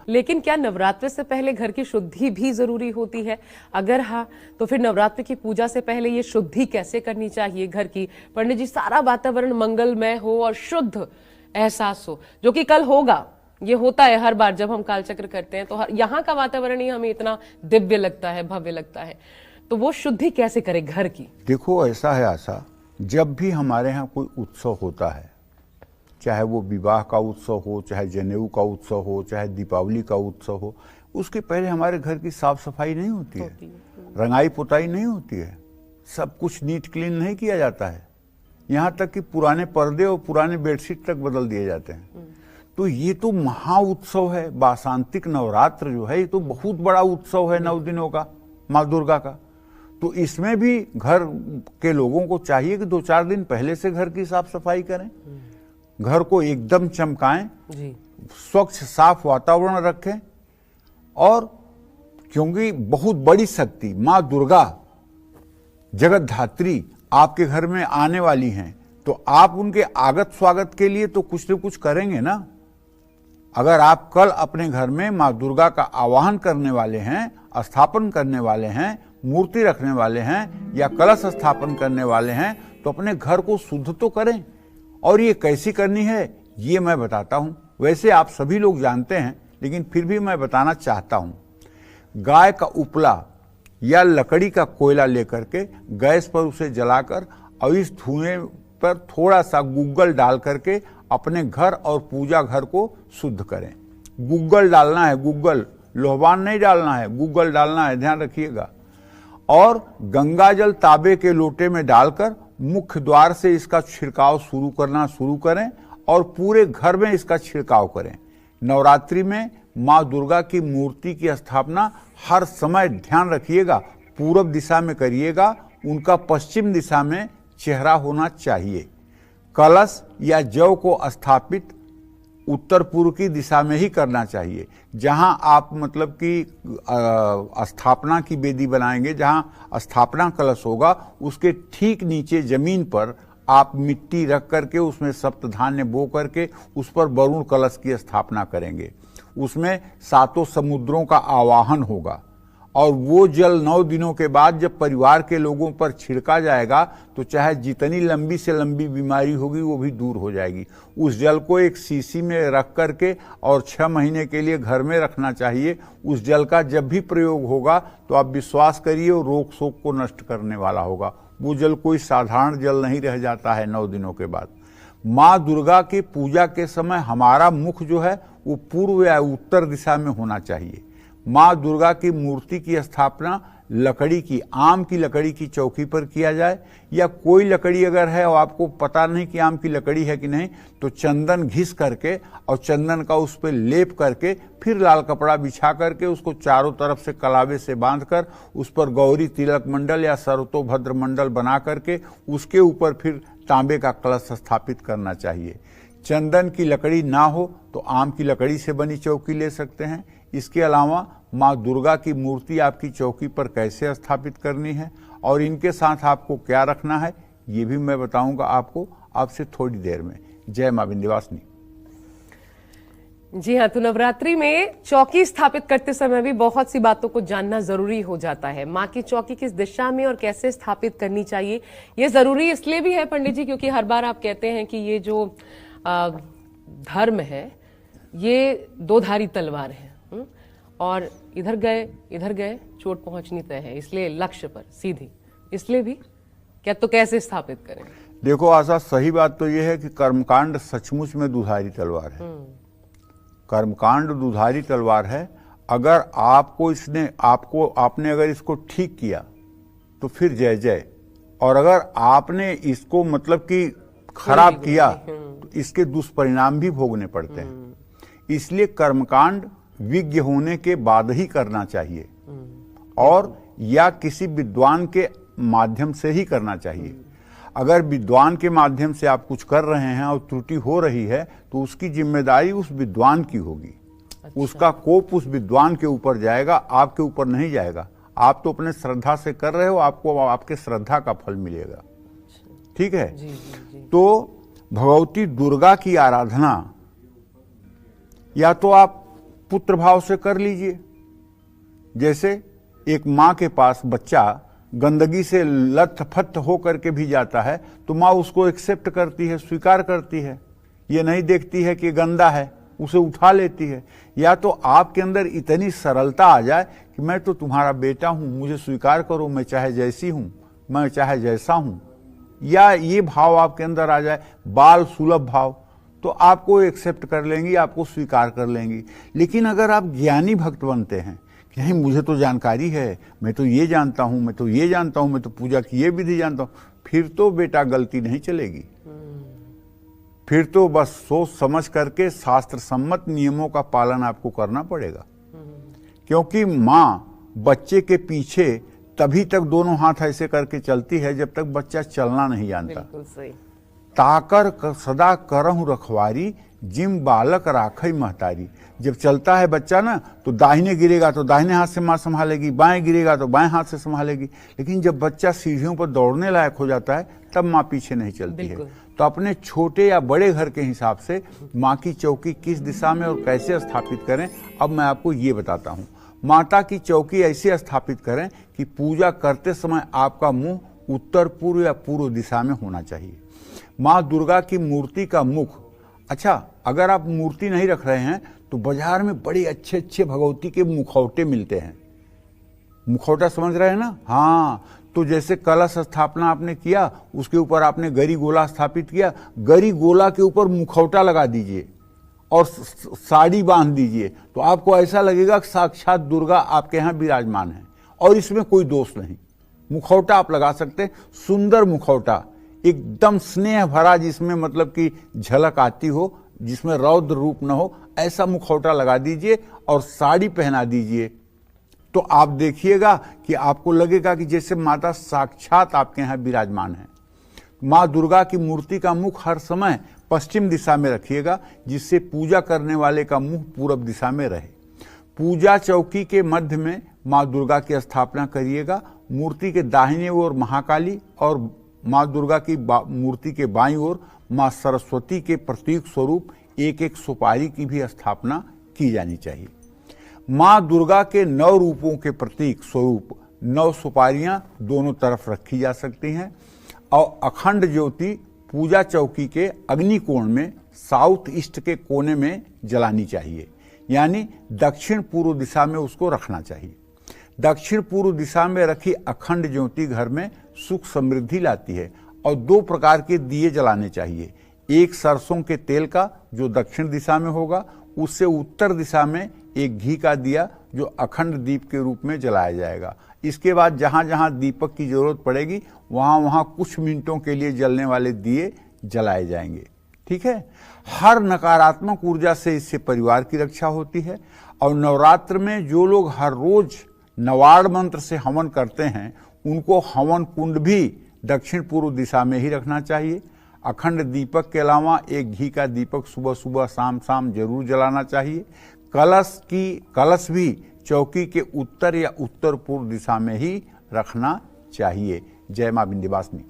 लेकिन क्या नवरात्र से पहले घर की शुद्धि भी जरूरी होती है? अगर हाँ, तो फिर नवरात्र की पूजा से पहले ये शुद्धि कैसे करनी चाहिए घर की? पंडित जी, सारा वातावरण मंगलमय हो और शुद्ध एहसास हो, जो कि कल होगा। ये होता है हर बार जब हम कालचक्र करते हैं, तो यहाँ का वातावरण ही हमें इतना दिव्य लगता है, भव्य लगता है। तो वो शुद्धि कैसे करें घर की? देखो, ऐसा है आशा, जब भी हमारे यहाँ कोई उत्सव होता है, चाहे वो विवाह का उत्सव हो, चाहे जनेऊ का उत्सव हो, चाहे दीपावली का उत्सव हो, उसके पहले हमारे घर की साफ सफाई नहीं होती है, रंगाई पुताई नहीं होती है, सब कुछ नीट क्लीन नहीं किया जाता है। यहाँ तक कि पुराने पर्दे और पुराने बेडशीट तक बदल दिए जाते हैं। तो ये तो महा उत्सव है, बासांतिक नवरात्र जो है, ये तो बहुत बड़ा उत्सव है 9 दिनों का, माँ दुर्गा का। तो इसमें भी घर के लोगों को चाहिए कि 2-4 दिन पहले से घर की साफ सफाई करें, घर को एकदम चमकाएं, स्वच्छ साफ वातावरण रखें। और क्योंकि बहुत बड़ी शक्ति माँ दुर्गा जगत धात्री आपके घर में आने वाली हैं, तो आप उनके आगत स्वागत के लिए तो कुछ न कुछ करेंगे ना। अगर आप कल अपने घर में माँ दुर्गा का आवाहन करने वाले हैं, स्थापन करने वाले हैं, मूर्ति रखने वाले हैं या कलश स्थापन करने वाले हैं, तो अपने घर को शुद्ध तो करें। और ये कैसी करनी है ये मैं बताता हूं। वैसे आप सभी लोग जानते हैं, लेकिन फिर भी मैं बताना चाहता हूं। गाय का उपला या लकड़ी का कोयला लेकर के गैस पर उसे जलाकर और इस धुएं पर थोड़ा सा गूगल डाल करके अपने घर और पूजा घर को शुद्ध करें। गूगल डालना है, गूगल, लोहबान नहीं डालना है, गूगल डालना है, ध्यान रखिएगा। और गंगा जल तांबे के लोटे में डालकर मुख्य द्वार से इसका छिड़काव शुरू करें और पूरे घर में इसका छिड़काव करें। नवरात्रि में माँ दुर्गा की मूर्ति की स्थापना हर समय, ध्यान रखिएगा, पूर्व दिशा में करिएगा, उनका पश्चिम दिशा में चेहरा होना चाहिए। कलश या जौ को स्थापित उत्तर पूर्व की दिशा में ही करना चाहिए। जहां आप मतलब कि स्थापना की वेदी बनाएंगे, जहां स्थापना कलश होगा, उसके ठीक नीचे जमीन पर आप मिट्टी रख करके उसमें सप्त धान्य बो करके उस पर वरुण कलश की स्थापना करेंगे। उसमें 7 समुद्रों का आवाहन होगा और वो जल 9 दिनों के बाद जब परिवार के लोगों पर छिड़का जाएगा, तो चाहे जितनी लंबी से लंबी बीमारी होगी वो भी दूर हो जाएगी। उस जल को एक शीशी में रख करके और 6 महीने के लिए घर में रखना चाहिए। उस जल का जब भी प्रयोग होगा तो आप विश्वास करिए वो रोग शोक को नष्ट करने वाला होगा। वो जल कोई साधारण जल नहीं रह जाता है 9 दिनों के बाद। माँ दुर्गा की पूजा के समय हमारा मुख जो है वो पूर्व या उत्तर दिशा में होना चाहिए। माँ दुर्गा की मूर्ति की स्थापना लकड़ी की, आम की लकड़ी की चौकी पर किया जाए, या कोई लकड़ी अगर है और आपको पता नहीं कि आम की लकड़ी है कि नहीं, तो चंदन घिस करके और चंदन का उस पर लेप करके फिर लाल कपड़ा बिछा करके उसको चारों तरफ से कलावे से बांधकर उस पर गौरी तिलक मंडल या सरतोभद्र मंडल बना करके उसके ऊपर फिर तांबे का कलश स्थापित करना चाहिए। चंदन की लकड़ी ना हो तो आम की लकड़ी से बनी चौकी ले सकते हैं। इसके अलावा माँ दुर्गा की मूर्ति आपकी चौकी पर कैसे स्थापित करनी है और इनके साथ आपको क्या रखना है, ये भी मैं बताऊंगा आपको आपसे थोड़ी देर में। जय माँ विंध्यवासिनी। जी हाँ, तो नवरात्रि में चौकी स्थापित करते समय भी बहुत सी बातों को जानना जरूरी हो जाता है। माँ की चौकी किस दिशा में और कैसे स्थापित करनी चाहिए, ये जरूरी इसलिए भी है पंडित जी, क्योंकि हर बार आप कहते हैं कि ये जो धर्म है ये 2धारी तलवार है, और इधर गए चोट पहुंचनी तय है, इसलिए लक्ष्य पर सीधी। इसलिए भी क्या, तो कैसे स्थापित करें? देखो आशा, सही बात तो यह है कि कर्मकांड सचमुच में 2धारी तलवार है। कर्मकांड 2धारी तलवार है। अगर आपने अगर इसको ठीक किया तो फिर जय जय, और अगर आपने इसको मतलब कि खराब किया तो इसके दुष्परिणाम भी भोगने पड़ते हैं। इसलिए कर्मकांड विज्ञ होने के बाद ही करना चाहिए, और या किसी विद्वान के माध्यम से ही करना चाहिए। अगर विद्वान के माध्यम से आप कुछ कर रहे हैं और त्रुटि हो रही है तो उसकी जिम्मेदारी उस विद्वान की होगी। अच्छा। उसका कोप उस विद्वान के ऊपर जाएगा, आपके ऊपर नहीं जाएगा। आप तो अपने श्रद्धा से कर रहे हो, आपको आपके श्रद्धा का फल मिलेगा। ठीक है। जी, जी। तो भगवती दुर्गा की आराधना या तो आप पुत्र भाव से कर लीजिए। जैसे एक माँ के पास बच्चा गंदगी से लथपथ हो करके भी जाता है तो माँ उसको एक्सेप्ट करती है, स्वीकार करती है, ये नहीं देखती है कि गंदा है, उसे उठा लेती है। या तो आपके अंदर इतनी सरलता आ जाए कि मैं तो तुम्हारा बेटा हूं, मुझे स्वीकार करो, मैं चाहे जैसी हूं, मैं चाहे जैसा हूं, या ये भाव आपके अंदर आ जाए, बाल सुलभ भाव, तो आपको एक्सेप्ट कर लेंगी, आपको स्वीकार कर लेंगी। लेकिन अगर आप ज्ञानी भक्त बनते हैं कि नहीं मुझे तो जानकारी है, मैं तो ये जानता हूं, मैं तो ये जानता हूं, मैं तो पूजा की ये विधि जानता हूं, फिर तो बेटा गलती नहीं चलेगी। फिर तो बस सोच समझ करके शास्त्र सम्मत नियमों का पालन आपको करना पड़ेगा। क्योंकि माँ बच्चे के पीछे तभी तक दोनों हाथ ऐसे करके चलती है जब तक बच्चा चलना नहीं जानता। बिल्कुल सही। ताकर सदा करहु रखवारी, जिम बालक राखई महतारी। जब चलता है बच्चा ना तो दाहिने गिरेगा तो दाहिने हाथ से माँ संभालेगी, बाएं गिरेगा तो बाएं हाथ से संभालेगी। लेकिन जब बच्चा सीढ़ियों पर दौड़ने लायक हो जाता है तब माँ पीछे नहीं चलती है। तो अपने छोटे या बड़े घर के हिसाब से माँ की चौकी किस दिशा में और कैसे स्थापित करें, अब मैं आपको ये बताता हूँ। माता की चौकी ऐसे स्थापित करें कि पूजा करते समय आपका मुंह उत्तर पूर्व या पूर्व दिशा में होना चाहिए। माँ दुर्गा की मूर्ति का मुख, अच्छा अगर आप मूर्ति नहीं रख रहे हैं तो बाजार में बड़े अच्छे अच्छे भगवती के मुखौटे मिलते हैं। मुखौटा समझ रहे हैं ना? हाँ, तो जैसे कलश स्थापना आपने किया, उसके ऊपर आपने गरी गोला स्थापित किया, गरी गोला के ऊपर मुखौटा लगा दीजिए और साड़ी बांध दीजिए, तो आपको ऐसा लगेगा कि साक्षात दुर्गा आपके यहाँ विराजमान है और इसमें कोई दोष नहीं। मुखौटा आप लगा सकते हैं, सुंदर मुखौटा, एकदम स्नेह भरा, जिसमें मतलब कि झलक आती हो, जिसमें रौद्र रूप न हो, ऐसा मुखौटा लगा दीजिए और साड़ी पहना दीजिए। तो आप देखिएगा कि आपको लगेगा कि जैसे माता साक्षात आपके यहाँ विराजमान है। माँ दुर्गा की मूर्ति का मुख हर समय पश्चिम दिशा में रखिएगा, जिससे पूजा करने वाले का मुंह पूरब दिशा में रहे। पूजा चौकी के मध्य में माँ दुर्गा की स्थापना करिएगा। मूर्ति के दाहिने ओर महाकाली और माँ दुर्गा की मूर्ति के बाईं ओर माँ सरस्वती के प्रतीक स्वरूप एक एक सुपारी की भी स्थापना की जानी चाहिए। माँ दुर्गा के 9 रूपों के प्रतीक स्वरूप 9 सुपारियां दोनों तरफ रखी जा सकती हैं और अखंड ज्योति पूजा चौकी के अग्नि कोण में साउथ ईस्ट के कोने में जलानी चाहिए, यानी दक्षिण पूर्व दिशा में उसको रखना चाहिए। दक्षिण पूर्व दिशा में रखी अखंड ज्योति घर में सुख समृद्धि लाती है और 2 प्रकार के दिए जलाने चाहिए। एक सरसों के तेल का जो दक्षिण दिशा में होगा, उससे उत्तर दिशा में एक घी का दिया जो अखंड दीप के रूप में जलाया जाएगा। इसके बाद जहां जहां दीपक की जरूरत पड़ेगी वहां वहां कुछ मिनटों के लिए जलने वाले दिए जलाए जाएंगे। ठीक है। हर नकारात्मक ऊर्जा से इससे परिवार की रक्षा होती है। और नवरात्र में जो लोग हर रोज नवाड़ मंत्र से हवन करते हैं, उनको हवन कुंड भी दक्षिण पूर्व दिशा में ही रखना चाहिए। अखंड दीपक के अलावा एक घी का दीपक सुबह सुबह शाम शाम जरूर जलाना चाहिए। कलश भी चौकी के उत्तर या उत्तर पूर्व दिशा में ही रखना चाहिए। जय मां विंध्यवासिनी।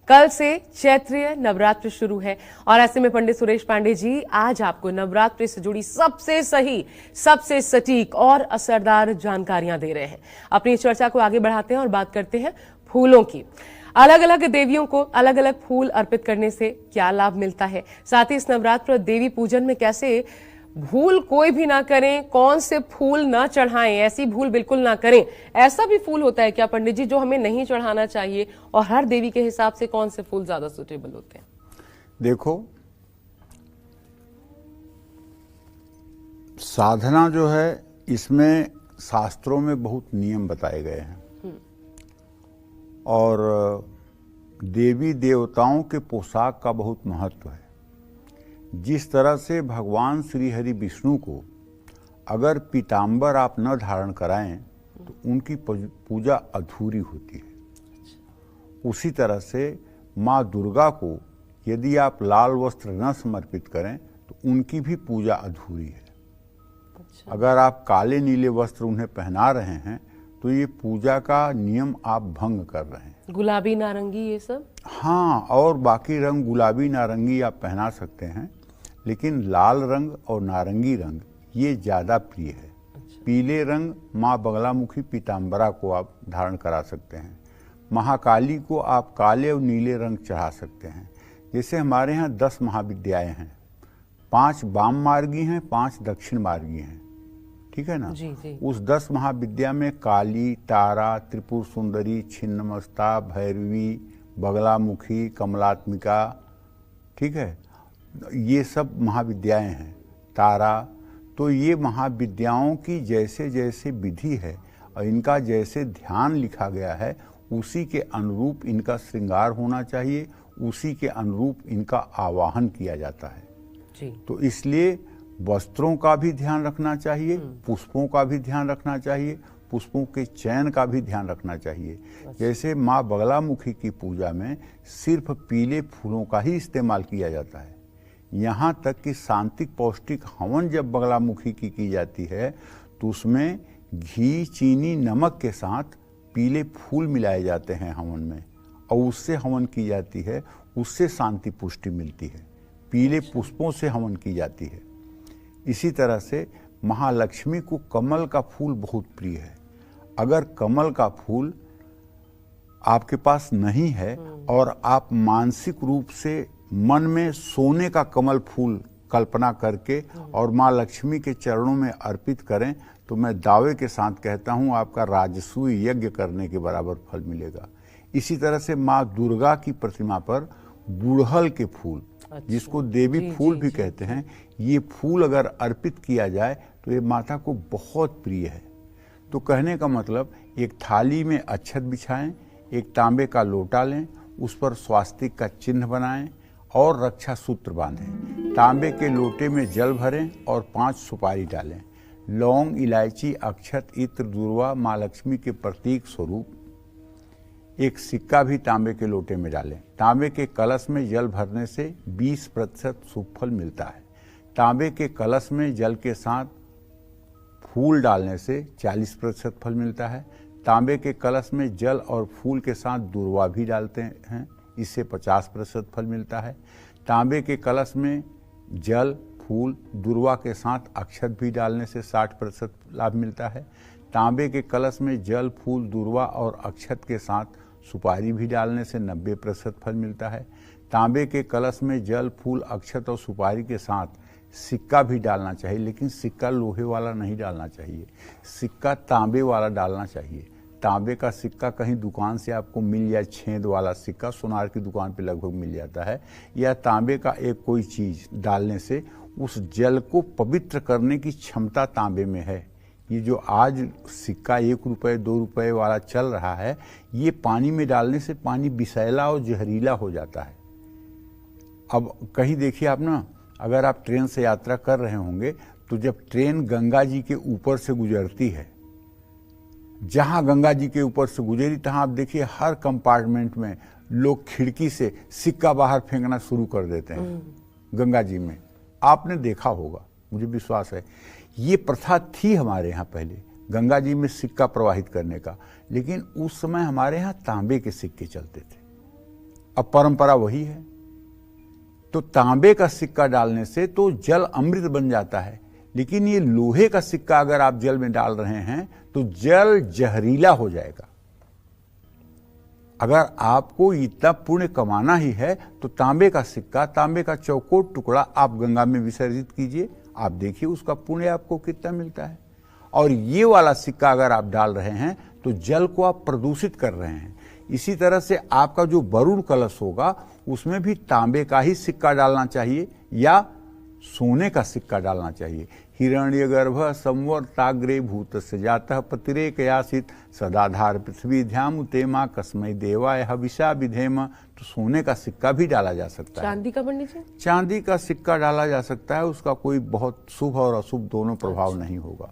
कल से चैत्रीय नवरात्र शुरू है और ऐसे में पंडित सुरेश पांडे जी आज आपको नवरात्रि से जुड़ी सबसे सही, सबसे सटीक और असरदार जानकारियां दे रहे हैं। अपनी चर्चा को आगे बढ़ाते हैं और बात करते हैं फूलों की। अलग अलग देवियों को अलग अलग फूल अर्पित करने से क्या लाभ मिलता है, साथ ही इस नवरात्र देवी पूजन में कैसे भूल कोई भी ना करें, कौन से फूल ना चढ़ाएं, ऐसी भूल बिल्कुल ना करें। ऐसा भी फूल होता है क्या पंडित जी जो हमें नहीं चढ़ाना चाहिए, और हर देवी के हिसाब से कौन से फूल ज्यादा सुटेबल होते हैं? देखो, साधना जो है इसमें शास्त्रों में बहुत नियम बताए गए हैं और देवी देवताओं के पोशाक का बहुत महत्व है। जिस तरह से भगवान श्री हरि विष्णु को अगर पीताम्बर आप न धारण कराएं तो उनकी पूजा अधूरी होती है। उसी तरह से माँ दुर्गा को यदि आप लाल वस्त्र न समर्पित करें तो उनकी भी पूजा अधूरी है। अगर आप काले नीले वस्त्र उन्हें पहना रहे हैं तो ये पूजा का नियम आप भंग कर रहे हैं। गुलाबी नारंगी ये सब? हाँ, और बाकी रंग गुलाबी नारंगी आप पहना सकते हैं, लेकिन लाल रंग और नारंगी रंग ये ज़्यादा प्रिय है। पीले रंग माँ बगलामुखी पीताम्बरा को आप धारण करा सकते हैं। महाकाली को आप काले और नीले रंग चढ़ा सकते हैं। जैसे हमारे यहाँ 10 महाविद्याएं हैं, 5 वाम मार्गी हैं, 5 दक्षिण मार्गी हैं, ठीक है ना। जी जी। उस 10 महाविद्या में काली, तारा, त्रिपुर सुंदरी, छिन्नमस्ता, भैरवी, बगलामुखी, कमलात्मिका, ठीक है, ये सब महाविद्याएं हैं। तारा, तो ये महाविद्याओं की जैसे जैसे विधि है और इनका जैसे ध्यान लिखा गया है उसी के अनुरूप इनका श्रृंगार होना चाहिए, उसी के अनुरूप इनका आवाहन किया जाता है जी। तो इसलिए वस्त्रों का भी ध्यान रखना चाहिए, पुष्पों का भी ध्यान रखना चाहिए, पुष्पों के चयन का भी ध्यान रखना चाहिए। जैसे माँ बगलामुखी की पूजा में सिर्फ पीले फूलों का ही इस्तेमाल किया जाता है। यहाँ तक कि शांतिक पौष्टिक हवन जब बगलामुखी की जाती है तो उसमें घी, चीनी, नमक के साथ पीले फूल मिलाए जाते हैं हवन में और उससे हवन की जाती है, उससे शांति पुष्टि मिलती है। पीले पुष्पों से हवन की जाती है। इसी तरह से महालक्ष्मी को कमल का फूल बहुत प्रिय है। अगर कमल का फूल आपके पास नहीं है और आप मानसिक रूप से मन में सोने का कमल फूल कल्पना करके और माँ लक्ष्मी के चरणों में अर्पित करें तो मैं दावे के साथ कहता हूँ आपका राजसूय यज्ञ करने के बराबर फल मिलेगा। इसी तरह से माँ दुर्गा की प्रतिमा पर गुड़हल के फूल, जिसको देवी फूल भी कहते हैं, ये फूल अगर अर्पित किया जाए तो ये माता को बहुत प्रिय है। तो कहने का मतलब एक थाली में अक्षत बिछाएं, एक तांबे का लोटा लें, उस पर स्वास्तिक का चिन्ह बनाएं और रक्षा सूत्र बांधें। तांबे के लोटे में जल भरें और 5 सुपारी डालें। लौंग, इलायची, अक्षत, इत्र, दूर्वा, माँ लक्ष्मी के प्रतीक स्वरूप एक सिक्का भी तांबे के लोटे में डालें। तांबे के कलश में जल भरने से 20% शुभ फल मिलता है। तांबे के कलश में जल के साथ फूल डालने से 40% फल मिलता है। तांबे के कलश में जल और फूल के साथ दूर्वा भी डालते हैं, इससे 50% फल मिलता है। तांबे के कलश में जल, फूल, दूर्वा के साथ अक्षत भी डालने से 60% लाभ मिलता है। तांबे के कलश में जल, फूल, दूर्वा और अक्षत के साथ सुपारी भी डालने से 90% फल मिलता है। तांबे के कलश में जल, फूल, अक्षत और सुपारी के साथ सिक्का भी डालना चाहिए, लेकिन सिक्का लोहे वाला नहीं डालना चाहिए, सिक्का तांबे वाला डालना चाहिए। तांबे का सिक्का कहीं दुकान से आपको मिल जाए, छेद वाला सिक्का सोनार की दुकान पे लगभग मिल जाता है, या तांबे का एक कोई चीज़ डालने से उस जल को पवित्र करने की क्षमता तांबे में है। ये जो आज सिक्का 1 रुपये 2 रुपये वाला चल रहा है, ये पानी में डालने से पानी विषैला और जहरीला हो जाता है। अब कहीं देखिए आप ना, अगर आप ट्रेन से यात्रा कर रहे होंगे तो जब ट्रेन गंगा जी के ऊपर से गुजरती है, जहां गंगा जी के ऊपर से गुजरी तहां आप देखिए हर कंपार्टमेंट में लोग खिड़की से सिक्का बाहर फेंकना शुरू कर देते हैं गंगा जी में। आपने देखा होगा, मुझे विश्वास है। ये प्रथा थी हमारे यहाँ पहले गंगा जी में सिक्का प्रवाहित करने का, लेकिन उस समय हमारे यहाँ तांबे के सिक्के चलते थे। अब परंपरा वही है। तो तांबे का सिक्का डालने से तो जल अमृत बन जाता है, लेकिन ये लोहे का सिक्का अगर आप जल में डाल रहे हैं तो जल जहरीला हो जाएगा। अगर आपको इतना पुण्य कमाना ही है तो तांबे का सिक्का, तांबे का चौकोर टुकड़ा आप गंगा में विसर्जित कीजिए, आप देखिए उसका पुण्य आपको कितना मिलता है। और ये वाला सिक्का अगर आप डाल रहे हैं तो जल को आप प्रदूषित कर रहे हैं। इसी तरह से आपका जो वरुण कलश होगा उसमें भी तांबे का ही सिक्का डालना चाहिए या सोने का सिक्का डालना चाहिए। हिरण्यगर्भ संवर्ताग्रे भूत जातः पतिरेकयासित सदाधार पृथ्वी ध्याम तेमा कस्मै देवाय हविषा विधेम। तो सोने का सिक्का भी डाला जा सकता है। चांदी का पंडित जी? चांदी का सिक्का डाला जा सकता है, उसका कोई बहुत शुभ और अशुभ दोनों प्रभाव नहीं होगा।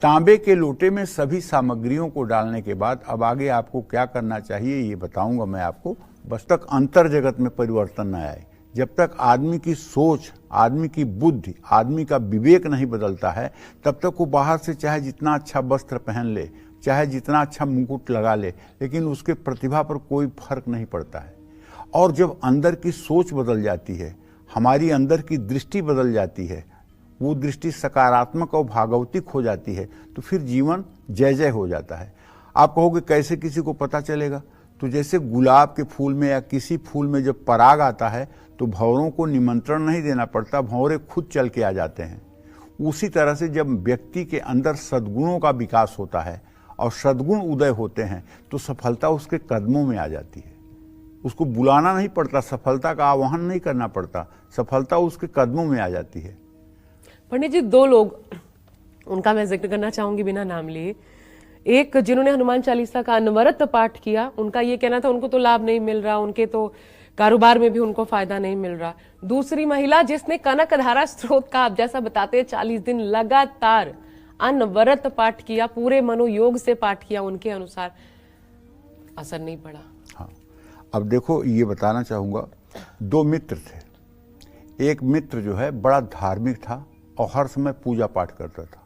तांबे के लोटे में सभी सामग्रियों को डालने के बाद अब आगे आपको क्या करना चाहिए ये बताऊंगा मैं आपको। बस तक अंतर जगत में परिवर्तन न आए, जब तक आदमी की सोच, आदमी की बुद्धि, आदमी का विवेक नहीं बदलता है, तब तक वो बाहर से चाहे जितना अच्छा वस्त्र पहन ले, चाहे जितना अच्छा मुकुट लगा ले, लेकिन उसके प्रतिभा पर कोई फर्क नहीं पड़ता है। और जब अंदर की सोच बदल जाती है, हमारी अंदर की दृष्टि बदल जाती है, वो दृष्टि सकारात्मक और भागवतिक हो जाती है, तो फिर जीवन जय जय हो जाता है। आप कहोगे कैसे किसी को पता चलेगा? तो जैसे गुलाब के फूल में या किसी फूल में जब पराग आता है तो भंवरों को निमंत्रण नहीं देना पड़ता, भंवरे खुद चल के आ जाते हैं। उसी तरह से जब व्यक्ति के अंदर सद्गुणों का विकास होता है और सद्गुण उदय होते हैं तो सफलता उसके कदमों में आ जाती है। उसको बुलाना नहीं पड़ता, सफलता का आह्वान नहीं करना पड़ता, सफलता उसके कदमों में आ जाती है। पंडित जी, दो लोग, उनका मैं जिक्र करना चाहूंगी बिना नाम लिए। एक जिन्होंने हनुमान चालीसा का अनवरत पाठ किया, उनका ये कहना था उनको तो लाभ नहीं मिल रहा, उनके तो कारोबार में भी उनको फायदा नहीं मिल रहा। दूसरी महिला जिसने कनकधारा स्त्रोत का, आप जैसा बताते हैं, 40 दिन लगातार अनवरत पाठ किया, पूरे मनोयोग से पाठ किया, उनके अनुसार असर नहीं पड़ा। हाँ, अब देखो, ये बताना चाहूंगा, दो मित्र थे। एक मित्र जो है बड़ा धार्मिक था और हर समय पूजा पाठ करता था,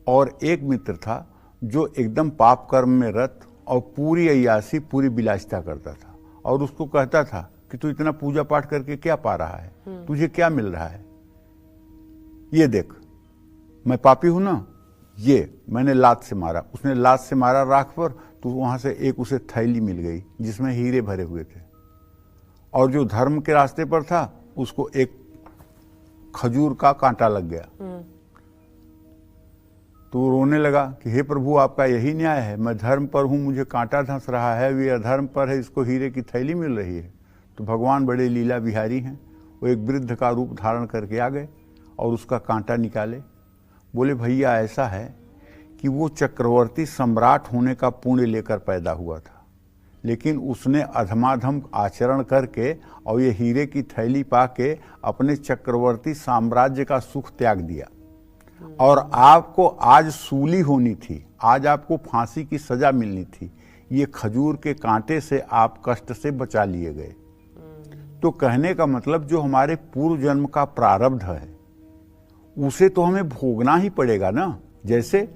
और एक मित्र था जो एकदम पाप कर्म में रत और पूरी अय्यासी, पूरी विलासिता करता था, और उसको कहता था कि तू इतना पूजा पाठ करके क्या पा रहा है, तुझे क्या मिल रहा है? ये देख, मैं पापी हूं ना, ये मैंने लात से मारा। उसने लात से मारा राख पर, तो वहां से एक उसे थैली मिल गई जिसमें हीरे भरे हुए थे, और जो धर्म के रास्ते पर था उसको एक खजूर का कांटा लग गया। तो वो रोने लगा कि हे प्रभु, आपका यही न्याय है, मैं धर्म पर हूं, मुझे कांटा धंस रहा है, वे अधर्म पर है, इसको हीरे की थैली मिल रही है। तो भगवान बड़े लीला विहारी हैं, वो एक वृद्ध का रूप धारण करके आ गए और उसका कांटा निकाले। बोले, भैया ऐसा है कि वो चक्रवर्ती सम्राट होने का पुण्य लेकर पैदा हुआ था, लेकिन उसने अधमाधम आचरण करके और ये हीरे की थैली पाके अपने चक्रवर्ती साम्राज्य का सुख त्याग दिया, और आपको आज सूली होनी थी, आज आपको फांसी की सजा मिलनी थी। ये खजूर के कांटे से आप कष्ट से बचा लिए गए। तो कहने का मतलब, जो हमारे पूर्व जन्म का प्रारब्ध है उसे तो हमें भोगना ही पड़ेगा ना। जैसे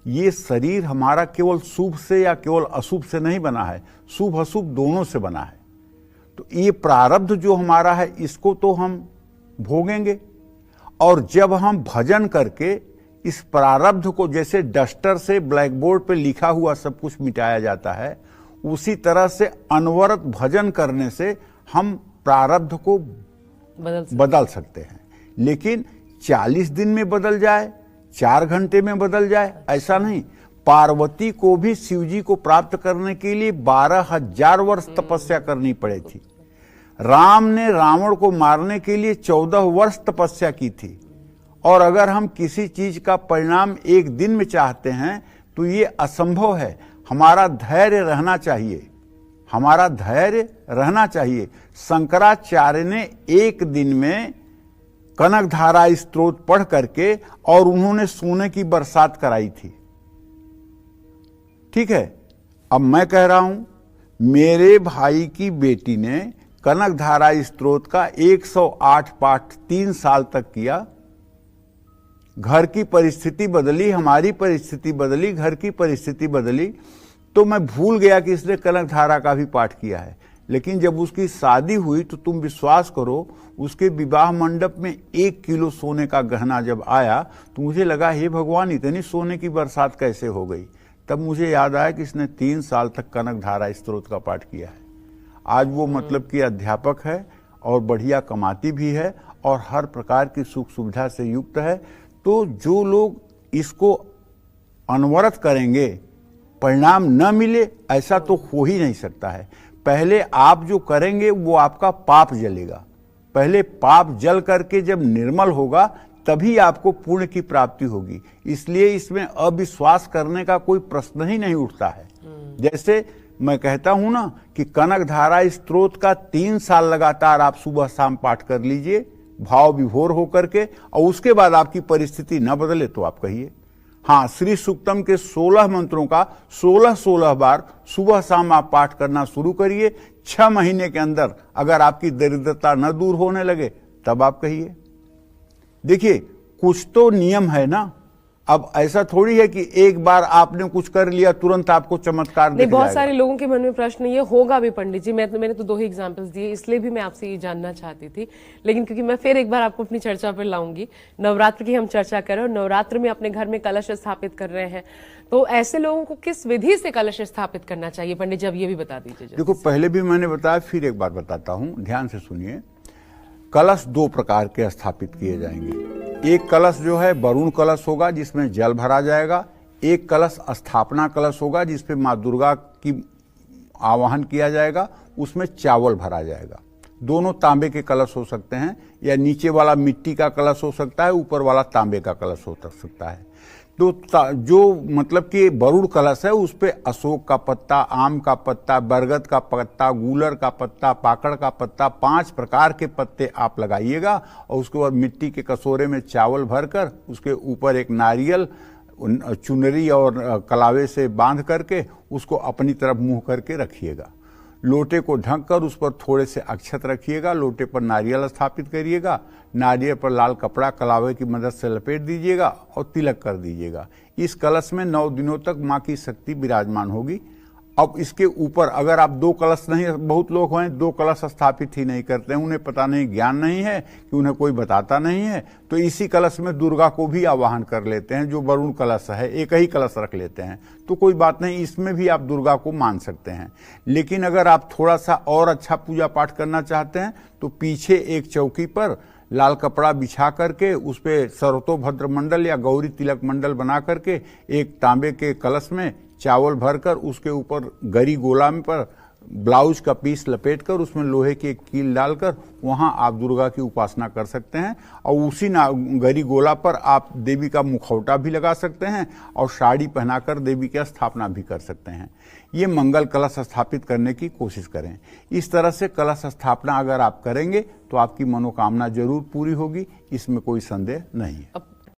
ये शरीर हमारा केवल शुभ से या केवल अशुभ से नहीं बना है, शुभ अशुभ दोनों से बना है। तो ये प्रारब्ध जो हमारा है इसको तो हम भोगेंगे, और जब हम भजन करके इस प्रारब्ध को, जैसे डस्टर से ब्लैक बोर्ड पे लिखा हुआ सब कुछ मिटाया जाता है, उसी तरह से अनवरत भजन करने से हम प्रारब्ध को बदल सकते हैं। लेकिन 40 दिन में बदल जाए, 4 घंटे में बदल जाए, ऐसा नहीं। पार्वती को भी शिवजी को प्राप्त करने के लिए 12,000 वर्ष तपस्या करनी पड़ी थी। राम ने रावण को मारने के लिए 14 वर्ष तपस्या की थी। और अगर हम किसी चीज का परिणाम एक दिन में चाहते हैं तो ये असंभव है। हमारा धैर्य रहना चाहिए, हमारा धैर्य रहना चाहिए। शंकराचार्य ने एक दिन में कनकधारा स्तोत्र पढ़ करके और उन्होंने सोने की बरसात कराई थी। ठीक है, अब मैं कह रहा हूं, मेरे भाई की बेटी ने कनकधारा स्तोत्र का 108 पाठ 3 साल तक किया। घर की परिस्थिति बदली, हमारी परिस्थिति बदली, घर की परिस्थिति बदली, तो मैं भूल गया कि इसने कनकधारा का भी पाठ किया है। लेकिन जब उसकी शादी हुई तो तुम विश्वास करो, उसके विवाह मंडप में 1 किलो सोने का गहना जब आया तो मुझे लगा, हे भगवान, इतनी सोने की बरसात कैसे हो गई। तब मुझे याद आया कि इसने 3 साल तक कनकधारा स्तोत्र का पाठ किया है। आज वो मतलब कि अध्यापक है और बढ़िया कमाती भी है और हर प्रकार की सुख सुविधा से युक्त है। तो जो लोग इसको अनवरत करेंगे, परिणाम न मिले, ऐसा तो हो ही नहीं सकता है। पहले आप जो करेंगे वो आपका पाप जलेगा। पहले पाप जल करके जब निर्मल होगा तभी आपको पुण्य की प्राप्ति होगी। इसलिए इसमें अविश्वास करने का कोई प्रश्न ही नहीं उठता है। जैसे मैं कहता हूं ना कि कनकधारा स्तोत्र का 3 साल लगातार आप सुबह शाम पाठ कर लीजिए, भाव विभोर होकर के, और उसके बाद आपकी परिस्थिति न बदले तो आप कहिए। हाँ, श्री सूक्तम के 16 मंत्रों का 16 बार सुबह शाम आप पाठ करना शुरू करिए। 6 महीने के अंदर अगर आपकी दरिद्रता न दूर होने लगे तब आप कहिए। देखिए, कुछ तो नियम है ना। अब ऐसा थोड़ी है कि एक बार आपने कुछ कर लिया तुरंत आपको चमत्कार नहीं, दिख बहुत जाएगा। सारे लोगों के मन में प्रश्न ये होगा भी पंडित जी। मैंने तो 2 ही एग्जांपल्स दिए, इसलिए भी मैं आपसे ये जानना चाहती थी। लेकिन क्योंकि मैं फिर एक बार आपको अपनी चर्चा पर लाऊंगी, नवरात्र की हम चर्चा कर रहे हैं और नवरात्र में अपने घर में कलश स्थापित कर रहे हैं, तो ऐसे लोगों को किस विधि से कलश स्थापित करना चाहिए पंडित जी? अब ये भी बता दीजिए। देखो, पहले भी मैंने बताया, फिर एक बार बताता हूं, ध्यान से सुनिए। कलश 2 प्रकार के स्थापित किए जाएंगे। एक कलश जो है वरुण कलश होगा, जिसमें जल भरा जाएगा। एक कलश स्थापना कलश होगा, जिसपे माँ दुर्गा की आवाहन किया जाएगा, उसमें चावल भरा जाएगा। दोनों तांबे के कलश हो सकते हैं, या नीचे वाला मिट्टी का कलश हो सकता है, ऊपर वाला तांबे का कलश हो सकता है। तो जो मतलब कि वरुण कलश है, उस पे अशोक का पत्ता, आम का पत्ता, बरगद का पत्ता, गूलर का पत्ता, पाकड़ का पत्ता, 5 प्रकार के पत्ते आप लगाइएगा। और उसके बाद मिट्टी के कटोरे में चावल भरकर उसके ऊपर एक नारियल चुनरी और कलावे से बांध करके उसको अपनी तरफ मुंह करके रखिएगा। लोटे को ढककर उस पर थोड़े से अक्षत रखिएगा। लोटे पर नारियल स्थापित करिएगा। नारियल पर लाल कपड़ा कलावे की मदद से लपेट दीजिएगा और तिलक कर दीजिएगा। इस कलश में 9 दिनों तक माँ की शक्ति विराजमान होगी। अब इसके ऊपर अगर आप 2 कलश नहीं, बहुत लोग हैं 2 कलश स्थापित ही नहीं करते हैं, उन्हें पता नहीं, ज्ञान नहीं है कि उन्हें कोई बताता नहीं है, तो इसी कलश में दुर्गा को भी आवाहन कर लेते हैं। जो वरुण कलश है, एक ही कलश रख लेते हैं, तो कोई बात नहीं, इसमें भी आप दुर्गा को मान सकते हैं। लेकिन अगर आप थोड़ा सा और अच्छा पूजा पाठ करना चाहते हैं, तो पीछे एक चौकी पर लाल कपड़ा बिछा करके उस पे सर्वतोभद्र मंडल या गौरी तिलक मंडल बना करके एक तांबे के कलश में चावल भरकर उसके ऊपर गरी गोला में पर ब्लाउज का पीस लपेटकर उसमें लोहे की एक कील डालकर वहां आप दुर्गा की उपासना कर सकते हैं। और उसी गरी गोला पर आप देवी का मुखौटा भी लगा सकते हैं और साड़ी पहनाकर देवी की स्थापना भी कर सकते हैं। ये मंगल कलश स्थापित करने की कोशिश करें। इस तरह से कलश स्थापना अगर आप करेंगे तो आपकी मनोकामना जरूर पूरी होगी, इसमें कोई संदेह नहीं है।